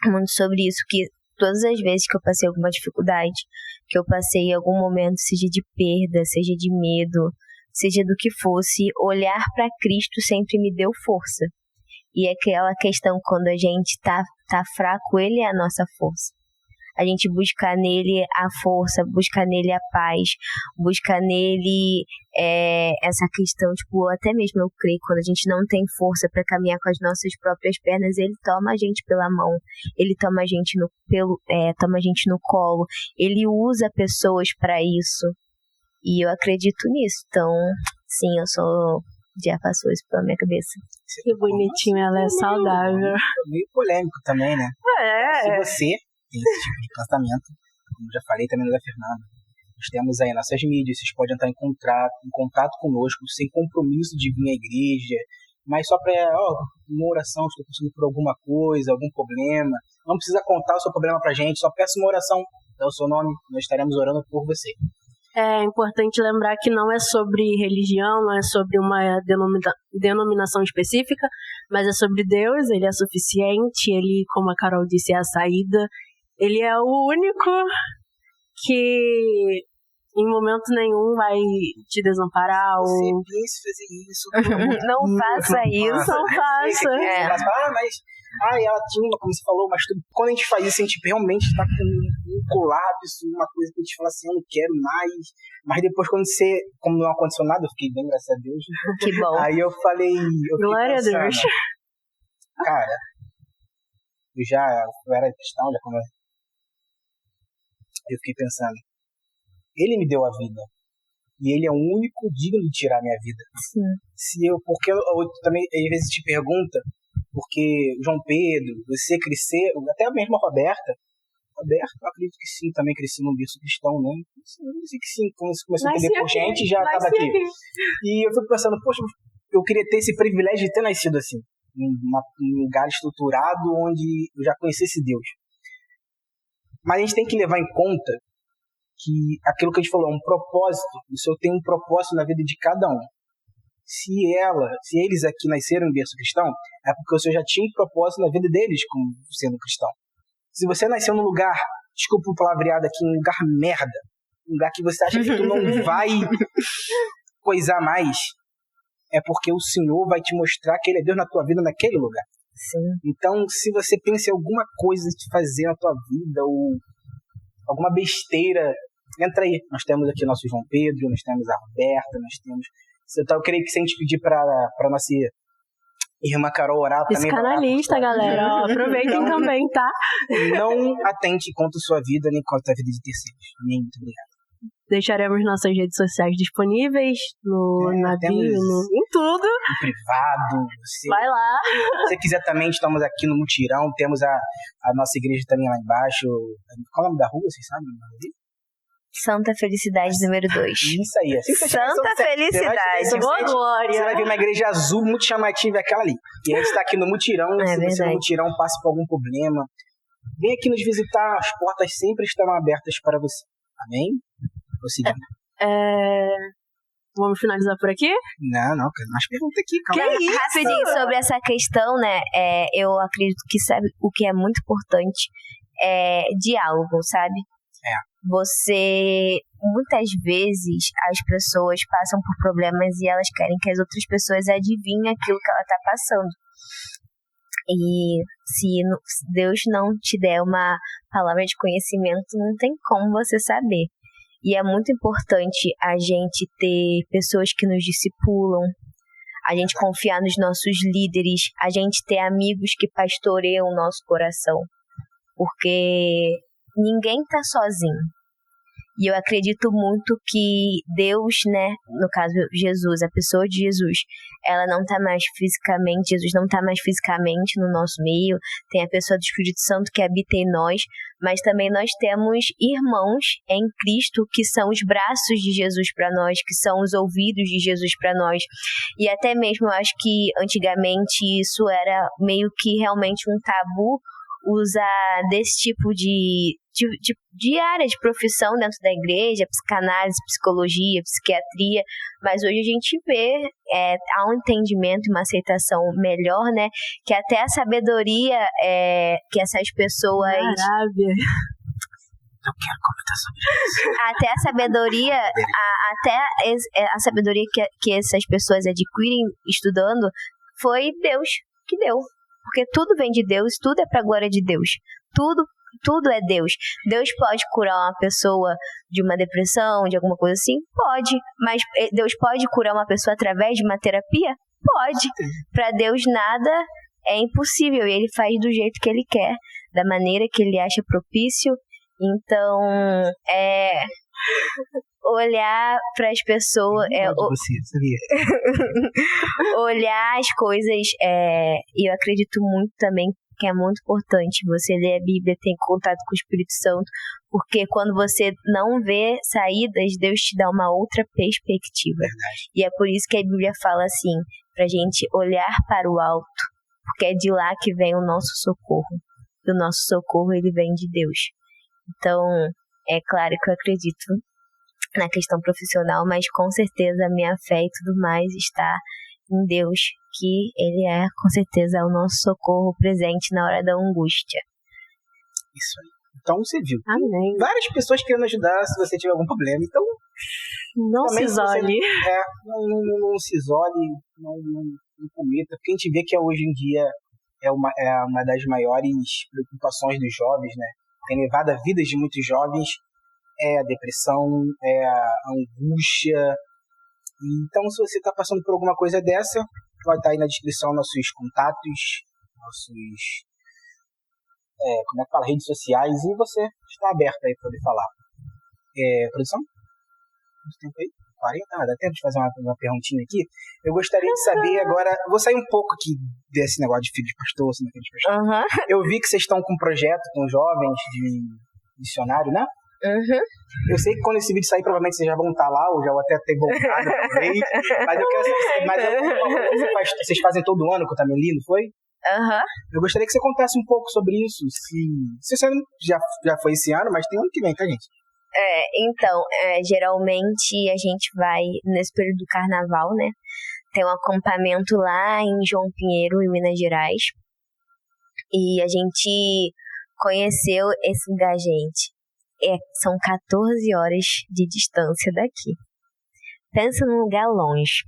muito sobre isso, que todas as vezes que eu passei alguma dificuldade, que eu passei em algum momento, seja de perda, seja de medo, seja do que fosse, olhar para Cristo sempre me deu força. E aquela questão, quando a gente tá fraco, Ele é a nossa força. A gente busca nele a força, busca nele a paz, busca nele essa questão, tipo, até mesmo eu creio, quando a gente não tem força para caminhar com as nossas próprias pernas, Ele toma a gente pela mão, Ele toma a gente toma a gente no colo, Ele usa pessoas para isso. E eu acredito nisso. Então, sim, já passou isso pela minha cabeça. Que bonitinho, ela é saudável. Meio polêmico também, né? Se você tem esse tipo de pensamento, como já falei também da Fernanda, nós temos aí nossas mídias, vocês podem entrar em contato conosco, sem compromisso de vir à igreja, mas só para uma oração, estou passando por alguma coisa, algum problema. Não precisa contar o seu problema pra gente, só peça uma oração, dá o seu nome, nós estaremos orando por você. É importante lembrar que não é sobre religião, não é sobre uma denominação específica, mas é sobre Deus. Ele é suficiente, Ele, como a Carol disse, é a saída. Ele é o único que em momento nenhum vai te desamparar. Você pense fazer isso. Não faça isso. Não faça. Ela tinha, como você falou, mas quando a gente faz isso, a gente realmente está com um colapso, uma coisa que a gente fala assim, eu não quero mais. Mas depois, quando você, como não aconteceu nada, eu fiquei bem, graças a Deus. Que bom. Aí eu falei, glória pensando, a Deus. Cara, eu era cristão, eu fiquei pensando, Ele me deu a vida. E Ele é o único digno de tirar a minha vida. Sim. Porque eu também, às vezes, te pergunta, porque João Pedro, você crescer, até a mesma Roberta, eu acredito que sim, também cresci num berço cristão, né? Eu sei que sim, quando você começou a entender por gente, já estava aqui. E eu fico pensando, poxa, eu queria ter esse privilégio de ter nascido assim, num lugar estruturado onde eu já conhecesse Deus. Mas a gente tem que levar em conta que aquilo que a gente falou é um propósito. O Senhor tem um propósito na vida de cada um. Se eles aqui nasceram em berço cristão, é porque o Senhor já tinha um propósito na vida deles como sendo cristão. Se você nasceu num lugar, desculpa o palavreado aqui, um lugar merda, um lugar que você acha que tu não vai coisar mais, é porque o Senhor vai te mostrar que Ele é Deus na tua vida naquele lugar. Sim. Então, se você pensa em alguma coisa de fazer na tua vida, ou alguma besteira, entra aí. Nós temos aqui nosso João Pedro, nós temos a Roberta, nós temos... Eu creio que se a gente pedir para nossa irmã Carol orar também... Psicanalista, galera. Aproveitem então, também, tá? Não atente contra a sua vida, nem contra a vida de terceiros. Amém? Muito obrigado. Deixaremos nossas redes sociais disponíveis na bio, em tudo. No privado. Vai lá. Se você quiser também, estamos aqui no Mutirão. Temos a nossa igreja também lá embaixo. Qual é o nome da rua, vocês sabem? Santa Felicidade número 2. Isso aí. Assim Santa Felicidade. Boa glória. Você vai ver uma igreja azul muito chamativa, aquela ali. E a gente está aqui no Mutirão. Se você no Mutirão passa por algum problema, vem aqui nos visitar. As portas sempre estarão abertas para você. Amém? Prosseguindo. Vamos finalizar por aqui? Não, mais pergunta aqui, calma. Que isso? Rapidinho, sobre essa questão, né? Eu acredito que sabe o que é muito importante é diálogo, sabe? Muitas vezes as pessoas passam por problemas e elas querem que as outras pessoas adivinhem aquilo que ela está passando. E se Deus não te der uma palavra de conhecimento, não tem como você saber. E é muito importante a gente ter pessoas que nos discipulam, a gente confiar nos nossos líderes, a gente ter amigos que pastoreiam o nosso coração. Porque ninguém está sozinho. E eu acredito muito que Deus, né, no caso Jesus, a pessoa de Jesus, ela não tá mais fisicamente, Jesus não tá mais fisicamente no nosso meio, tem a pessoa do Espírito Santo que habita em nós, mas também nós temos irmãos em Cristo que são os braços de Jesus para nós, que são os ouvidos de Jesus para nós. E até mesmo eu acho que antigamente isso era meio que realmente um tabu, usar desse tipo de área de profissão dentro da igreja, psicanálise, psicologia, psiquiatria, mas hoje a gente vê, há um entendimento e uma aceitação melhor, né, que até a sabedoria que essas pessoas... Arábia. Eu quero comentar sobre isso. Até a sabedoria, a sabedoria que essas pessoas adquirem estudando, foi Deus que deu. Porque tudo vem de Deus, tudo é para a glória de Deus. Tudo é Deus. Deus pode curar uma pessoa de uma depressão, de alguma coisa assim? Pode. Mas Deus pode curar uma pessoa através de uma terapia? Pode. Para Deus nada é impossível. E Ele faz do jeito que Ele quer, da maneira que Ele acha propício. Então, olhar para as pessoas, olhar as coisas, e eu acredito muito também que é muito importante você ler a Bíblia, ter contato com o Espírito Santo, porque quando você não vê saídas, Deus te dá uma outra perspectiva. Verdade. E é por isso que a Bíblia fala assim, pra gente olhar para o alto, porque é de lá que vem o nosso socorro. E o nosso socorro, ele vem de Deus. Então, é claro que eu acredito na questão profissional, mas com certeza a minha fé e tudo mais está em Deus, que Ele é com certeza o nosso socorro presente na hora da angústia. Isso aí. Então você viu. Amém. Várias pessoas querendo ajudar se você tiver algum problema. Então, não se isole. Não se isole, não cometa, porque a gente vê que hoje em dia é uma das maiores preocupações dos jovens, né? Tem levado a vidas de muitos jovens, a depressão, a angústia. Então, se você está passando por alguma coisa dessa, vai estar aí na descrição nossos contatos, redes sociais, e você está aberto aí para poder falar. Produção? Quanto tempo aí? 40? Dá tempo de fazer uma perguntinha aqui? Eu gostaria de saber agora, vou sair um pouco aqui desse negócio de filho de pastor, filho de pastor. Uhum. Eu vi que vocês estão com um projeto com jovens de missionário, né? Uhum. Eu sei que quando esse vídeo sair, provavelmente vocês já vão estar lá, ou já vão até ter voltado, talvez. Mas eu quero saber, vocês fazem todo ano com o Tameli, não foi? Uhum. Eu gostaria que você contasse um pouco sobre isso. Se você já foi esse ano, mas tem ano que vem, tá, gente? Então, geralmente a gente vai nesse período do carnaval, né? Tem um acampamento lá em João Pinheiro, em Minas Gerais. E a gente conheceu esse lugar, gente. São 14 horas de distância daqui. Pensa num lugar longe.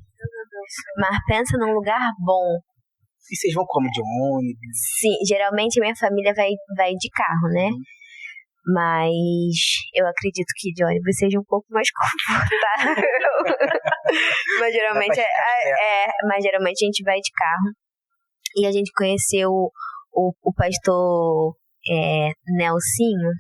Mas pensa num lugar bom. E vocês vão como? De ônibus? Sim, geralmente a minha família vai de carro, né? Mas eu acredito que de ônibus seja um pouco mais confortável. mas geralmente a gente vai de carro. E a gente conheceu o pastor Nelsinho.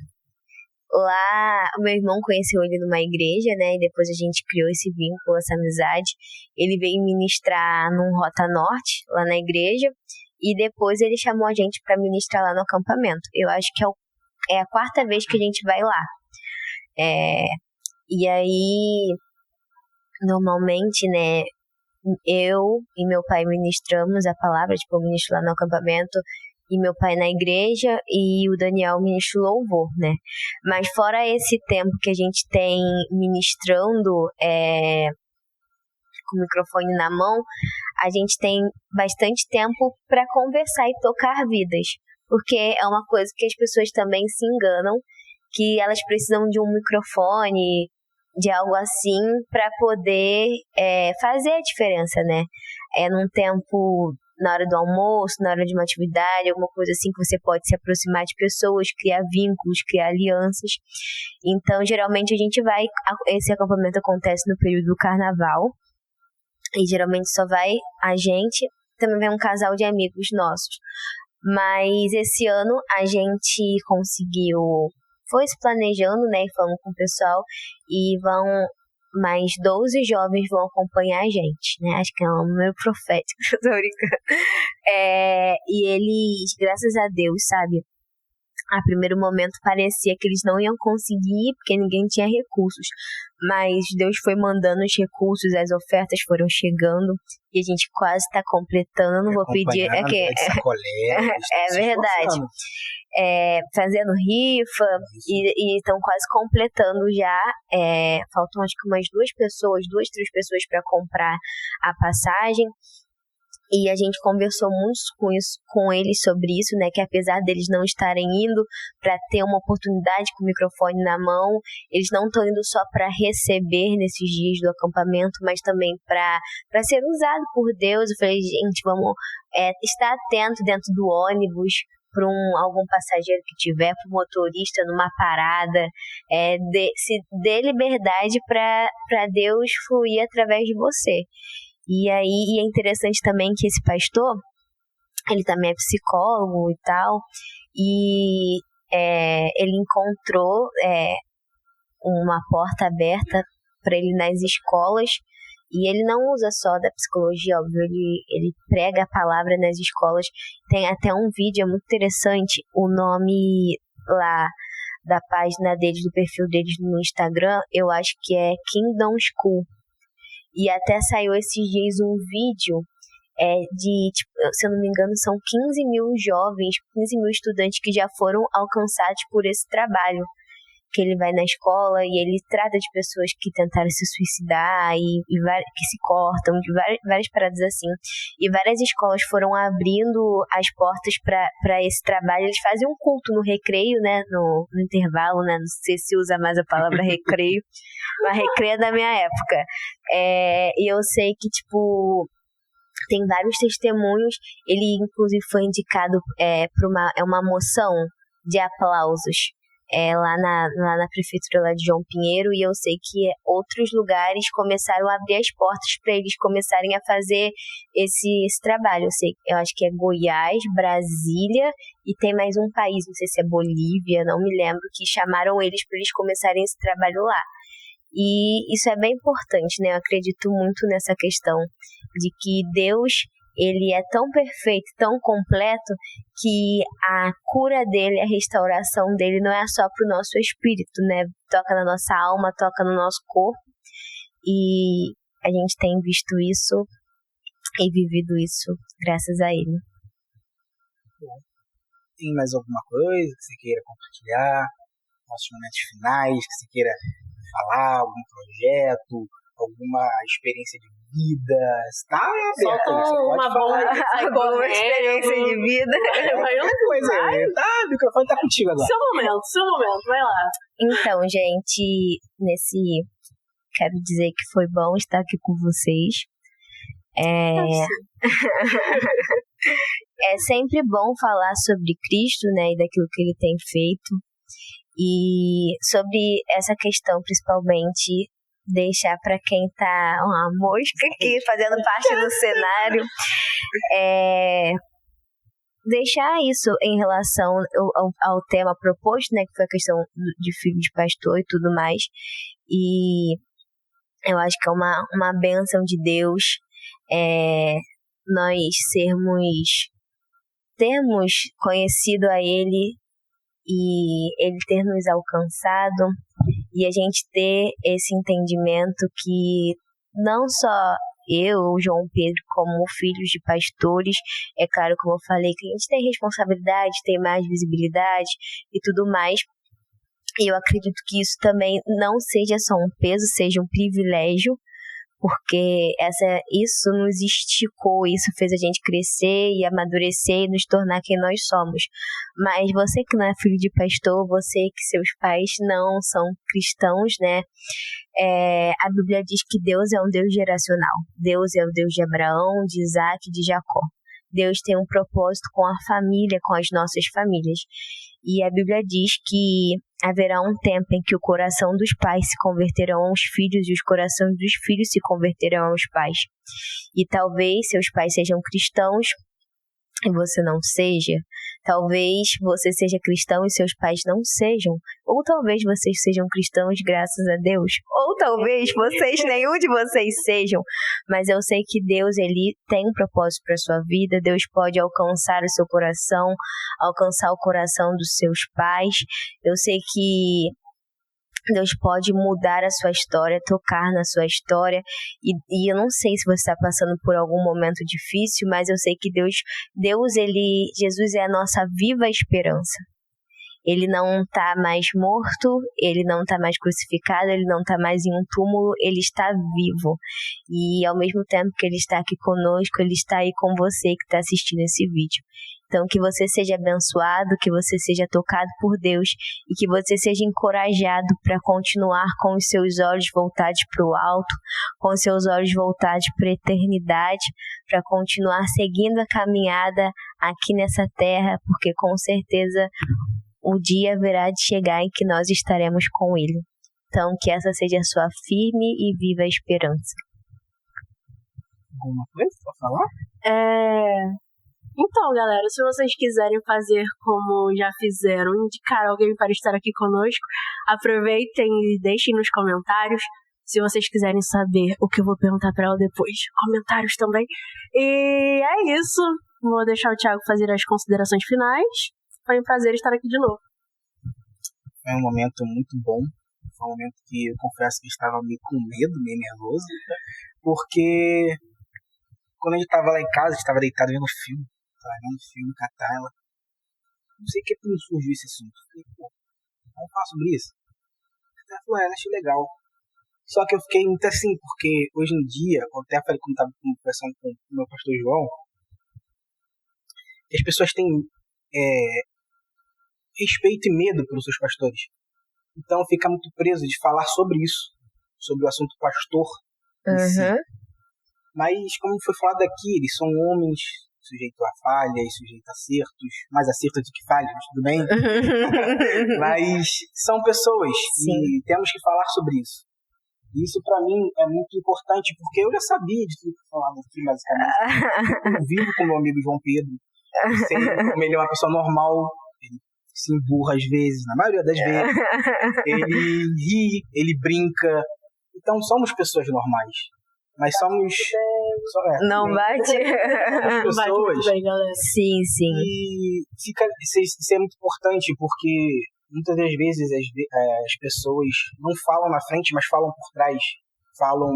Lá, o meu irmão conheceu ele numa igreja, né? E depois a gente criou esse vínculo, essa amizade. Ele veio ministrar num Rota Norte, lá na igreja. E depois ele chamou a gente para ministrar lá no acampamento. Eu acho que é a 4ª vez que a gente vai lá. E aí, normalmente, né? Eu e meu pai ministramos a palavra, tipo, eu ministro lá no acampamento. E meu pai na igreja, e o Daniel ministra o louvor, né? Mas fora esse tempo que a gente tem ministrando com o microfone na mão, a gente tem bastante tempo para conversar e tocar vidas. Porque é uma coisa que as pessoas também se enganam, que elas precisam de um microfone, de algo assim, para poder fazer a diferença, né? Num tempo... na hora do almoço, na hora de uma atividade, alguma coisa assim que você pode se aproximar de pessoas, criar vínculos, criar alianças. Então, geralmente a gente vai, esse acampamento acontece no período do carnaval, e geralmente só vai a gente, também vai um casal de amigos nossos. Mas esse ano a gente conseguiu foi se planejando, né, e falando com o pessoal, e mais 12 jovens vão acompanhar a gente, né? Acho que é um número profético, tô brincando. E eles, graças a Deus, sabe? A primeiro momento parecia que eles não iam conseguir, porque ninguém tinha recursos. Mas Deus foi mandando os recursos, as ofertas foram chegando, e a gente quase está completando. Não vou pedir. É verdade. Fazendo rifa e estão quase completando já. Faltam acho que umas 2, 3 pessoas para comprar a passagem. E a gente conversou muito com eles sobre isso, né? Que apesar deles não estarem indo para ter uma oportunidade com o microfone na mão, eles não estão indo só para receber nesses dias do acampamento, mas também para ser usado por Deus. Eu falei, gente, vamos estar atento dentro do ônibus para algum passageiro que tiver, para o motorista numa parada, se dê liberdade para Deus fluir através de você. E é interessante também que esse pastor, ele também é psicólogo e tal, e ele encontrou uma porta aberta para ele nas escolas, e ele não usa só da psicologia, óbvio, ele prega a palavra nas escolas. Tem até um vídeo, é muito interessante, o nome lá da página deles, do perfil deles no Instagram, eu acho que é Kingdom School. E até saiu esses dias um vídeo se eu não me engano, são 15 mil jovens, 15 mil estudantes que já foram alcançados por esse trabalho. Que ele vai na escola e ele trata de pessoas que tentaram se suicidar e que se cortam, de várias paradas assim. E várias escolas foram abrindo as portas para esse trabalho. Eles fazem um culto no recreio, né? No intervalo, né? Não sei se usa mais a palavra recreio, mas recreio é da minha época. E eu sei que, tipo, tem vários testemunhos. Ele, inclusive, foi indicado para uma moção de aplausos. Lá na prefeitura lá de João Pinheiro, e eu sei que outros lugares começaram a abrir as portas para eles começarem a fazer esse trabalho. Eu acho que é Goiás, Brasília, e tem mais um país, não sei se é Bolívia, não me lembro, que chamaram eles para eles começarem esse trabalho lá. E isso é bem importante, né? Eu acredito muito nessa questão de que Deus, ele é tão perfeito, tão completo, que a cura dele, a restauração dele não é só para o nosso espírito, né? Toca na nossa alma, toca no nosso corpo. E a gente tem visto isso e vivido isso graças a ele. Tem mais alguma coisa que você queira compartilhar? Nossos momentos finais, que você queira falar, algum projeto, alguma experiência de vida? Está aberto, você pode falar. Alguma experiência de vida. O microfone está contigo agora. Seu momento, vai lá. Então, gente, quero dizer que foi bom estar aqui com vocês. É sempre bom falar sobre Cristo, né, e daquilo que ele tem feito. E sobre essa questão, principalmente, deixar para quem tá uma mosca aqui fazendo parte do cenário, deixar isso em relação ao tema proposto, né, que foi a questão de filho de pastor e tudo mais. E eu acho que é uma bênção de Deus nós termos conhecido a Ele e Ele ter nos alcançado, e a gente ter esse entendimento que não só eu, João Pedro, como filhos de pastores, é claro, como eu falei, que a gente tem responsabilidade, tem mais visibilidade e tudo mais. E eu acredito que isso também não seja só um peso, seja um privilégio, porque isso nos esticou, isso fez a gente crescer e amadurecer e nos tornar quem nós somos. Mas você que não é filho de pastor, você que seus pais não são cristãos, né? A Bíblia diz que Deus é um Deus geracional. Deus é o Deus de Abraão, de Isaac e de Jacó. Deus tem um propósito com a família, com as nossas famílias. E a Bíblia diz que haverá um tempo em que o coração dos pais se converterão aos filhos e os corações dos filhos se converterão aos pais. E talvez seus pais sejam cristãos e você não seja, talvez você seja cristão e seus pais não sejam, ou talvez vocês sejam cristãos graças a Deus, ou talvez nenhum de vocês sejam, mas eu sei que Deus, ele tem um propósito para sua vida. Deus pode alcançar o seu coração, alcançar o coração dos seus pais. Eu sei que Deus pode mudar a sua história, tocar na sua história, e eu não sei se você está passando por algum momento difícil, mas eu sei que Jesus é a nossa viva esperança. Ele não está mais morto, ele não está mais crucificado, ele não está mais em um túmulo, ele está vivo. E ao mesmo tempo que ele está aqui conosco, ele está aí com você que está assistindo esse vídeo. Então, que você seja abençoado, que você seja tocado por Deus e que você seja encorajado para continuar com os seus olhos voltados para o alto, com os seus olhos voltados para a eternidade, para continuar seguindo a caminhada aqui nessa terra, porque com certeza o dia haverá de chegar em que nós estaremos com Ele. Então, que essa seja a sua firme e viva esperança. Alguma coisa para falar? Então, galera, se vocês quiserem fazer como já fizeram, indicar alguém para estar aqui conosco, aproveitem e deixem nos comentários. Se vocês quiserem saber o que eu vou perguntar para ela depois, comentários também. E é isso. Vou deixar o Thiago fazer as considerações finais. Foi um prazer estar aqui de novo. Foi um momento muito bom. Foi um momento que eu confesso que estava meio com medo, meio nervoso. Porque quando a gente estava lá em casa, a gente estava deitado vendo filme. Estava vendo filme, catar ela. Não sei o que me surgiu esse assunto. Falei, vamos falar sobre isso? Ela falou, ela achei legal. Só que eu fiquei muito assim, porque hoje em dia, eu até falei quando estava conversando com o meu pastor João, as pessoas têm respeito e medo pelos seus pastores. Então fica muito preso de falar sobre isso, sobre o assunto pastor em si. Mas como foi falado aqui, eles são homens sujeitos a falhas, sujeitos a acertos, mais acertos do que falhas, tudo bem? Mas são pessoas. Sim. E temos que falar sobre isso. E isso pra mim é muito importante, porque eu já sabia de tudo que eu falava aqui, basicamente. Eu vivo com meu amigo João Pedro. Sei como ele é uma pessoa normal, ele se emburra às vezes, na maioria das vezes. Ele ri, ele brinca. Então somos pessoas normais. Mas somos... Não bate? Pessoas. Bate bem, galera. Sim, sim. E isso é muito importante, porque muitas das vezes as pessoas não falam na frente, mas falam por trás. Falam,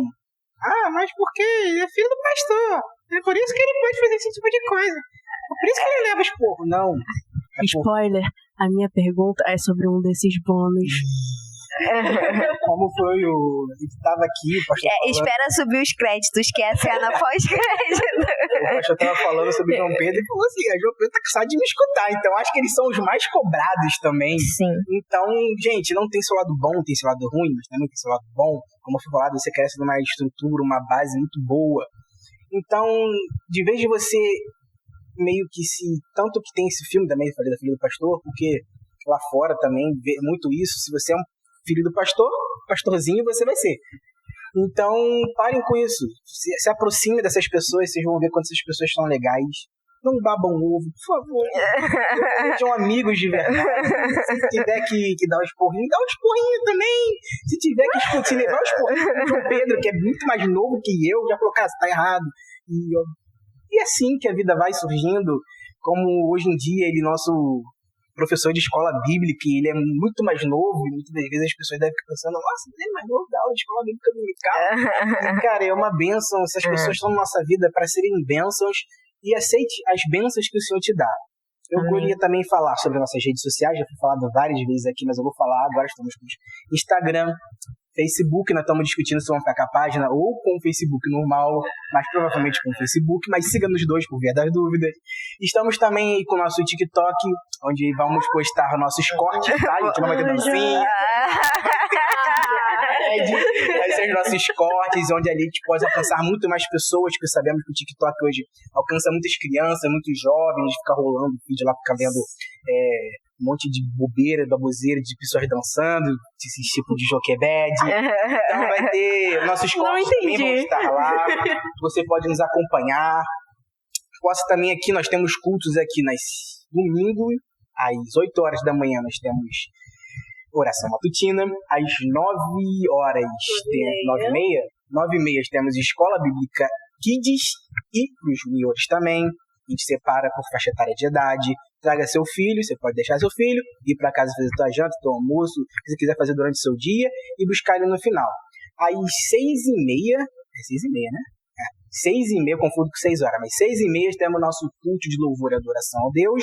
mas porque ele é filho do pastor. É por isso que ele pode fazer esse tipo de coisa. É por isso que ele leva esporro. Não. Spoiler, a minha pergunta é sobre um desses bônus. Como foi ele estava aqui, o pastor espera subir os créditos, que essa é na pós-crédito. O pastor estava falando sobre João Pedro e falou assim, João Pedro tá cansado de me escutar, então acho que eles são os mais cobrados também. Sim. Então, gente, não tem seu lado bom, tem seu lado ruim, mas também tem seu lado bom. Como foi falado, você cresce numa estrutura, uma base muito boa. Então, de vez de você meio que tanto que tem esse filme também, falei da Filha do Pastor, porque lá fora também vê muito isso, se você é um filho do pastor, pastorzinho você vai ser. Então, parem com isso. Se aproxime dessas pessoas, vocês vão ver quando essas pessoas são legais. Não babam ovo, por favor. Sejam amigos de verdade. Se tiver que dar um esporrinho, dá um esporrinho também. Se tiver que discutir, levar um esporrinho com o João Pedro, que é muito mais novo que eu, já falou, cara, você tá errado. E assim que a vida vai surgindo, como hoje em dia ele, nosso professor de escola bíblica, ele é muito mais novo, e muitas das vezes as pessoas devem ficar pensando, nossa, ele é mais novo da aula de escola bíblica dominical. E, cara, é uma bênção, essas pessoas estão na nossa vida para serem bênçãos, e aceite as bênçãos que o Senhor te dá. Eu queria também falar sobre nossas redes sociais, já fui falado várias vezes aqui, mas eu vou falar agora, estamos com Instagram, Facebook, nós estamos discutindo se vamos ficar com a página ou com o Facebook normal, mas provavelmente com o Facebook, mas siga nos dois por via das dúvidas. Estamos também com o nosso TikTok, onde vamos postar nossos cortes, tá? A gente não vai ter dancinha. Vai ser os nossos cortes, onde ali a gente pode alcançar muito mais pessoas, porque sabemos que o TikTok hoje alcança muitas crianças, muitos jovens, fica rolando vídeo lá, fica vendo um monte de bobeira, baboseira, de pessoas dançando, esse tipo de joquebed. Então vai ter nossos cortes também vão estar lá. Você pode nos acompanhar. possa também aqui, nós temos cultos aqui nas domingo, às 8 horas da manhã nós temos oração matutina, às 9h30 temos escola bíblica Kids e os juniores também. A gente separa por faixa etária de idade. Traga seu filho, você pode deixar seu filho, ir para casa fazer tua janta, teu almoço, o que você quiser fazer durante o seu dia e buscar ele no final. Às 6h30, é 6h30, né? 6h30, confundo com 6 horas, mas 6h30 temos o nosso culto de louvor e adoração a Deus.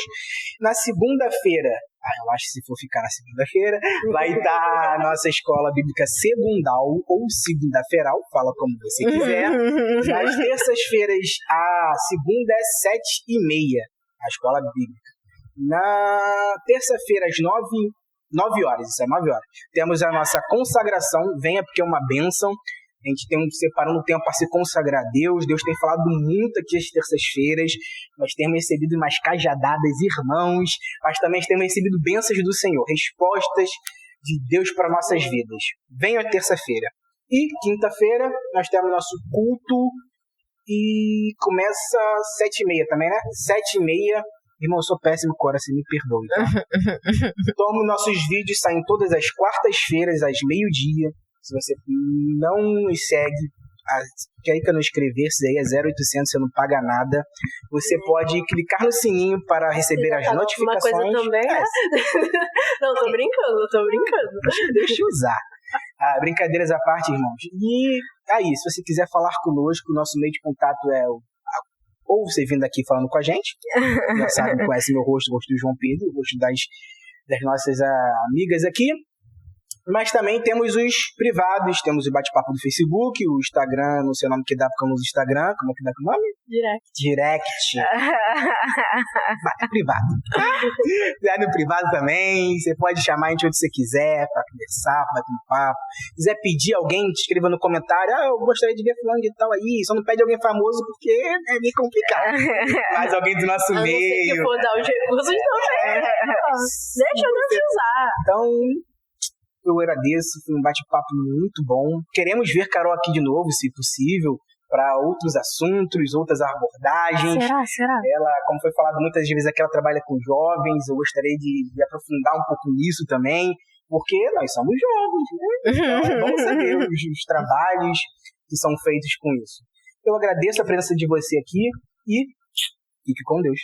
Na segunda-feira, eu acho que se for ficar na segunda-feira, vai estar a nossa escola bíblica segundal ou segunda-feiral, fala como você quiser. Nas terças-feiras, a segunda é 7h30, a escola bíblica. Na terça-feira, às 9 horas, isso é 9 horas, temos a nossa consagração, venha porque é uma bênção. A gente tem separando um tempo para se consagrar a Deus. Deus tem falado muito aqui às terças-feiras. Nós temos recebido umas cajadadas, irmãos, mas também temos recebido bênçãos do Senhor, respostas de Deus para nossas vidas. Venha terça-feira. E quinta-feira nós temos nosso culto e começa 7h30 também, né? 7h30. Irmão, eu sou péssimo com hora, você me perdoe, tá? Então, nossos vídeos saem todas as quartas-feiras, às meio-dia. Se você não nos segue, clica no inscrever-se aí, é 0800, você não paga nada. Você pode clicar no sininho para receber as notificações. Uma coisa também, né? Não, tô brincando. Deixa eu usar. Brincadeiras à parte, irmãos. E aí, se você quiser falar conosco, o nosso meio de contato é ou você vindo aqui falando com a gente, já sabe, conhece meu rosto, o rosto do João Pedro, o rosto das nossas amigas aqui. Mas também temos os privados, temos o bate-papo do Facebook, o Instagram, não sei o nome que dá porque eu não uso Instagram, como é que dá o nome? Direct. É privado. Lá no privado também, você pode chamar a gente onde você quiser, pra conversar, pra bater um papo. Se quiser pedir alguém, te escreva no comentário, eu gostaria de ver fulano de tal aí, só não pede alguém famoso porque é meio complicado. Mas alguém do nosso meio. Não sei que for dar os recursos também. Deixa eu usar. Então, eu agradeço, foi um bate-papo muito bom. Queremos ver Carol aqui de novo, se possível, para outros assuntos, outras abordagens. Será? Ela, como foi falado muitas vezes aqui, ela trabalha com jovens. Eu gostaria de aprofundar um pouco nisso também, porque nós somos jovens, né? Então é bom saber os trabalhos que são feitos com isso. Eu agradeço a presença de você aqui e fique com Deus.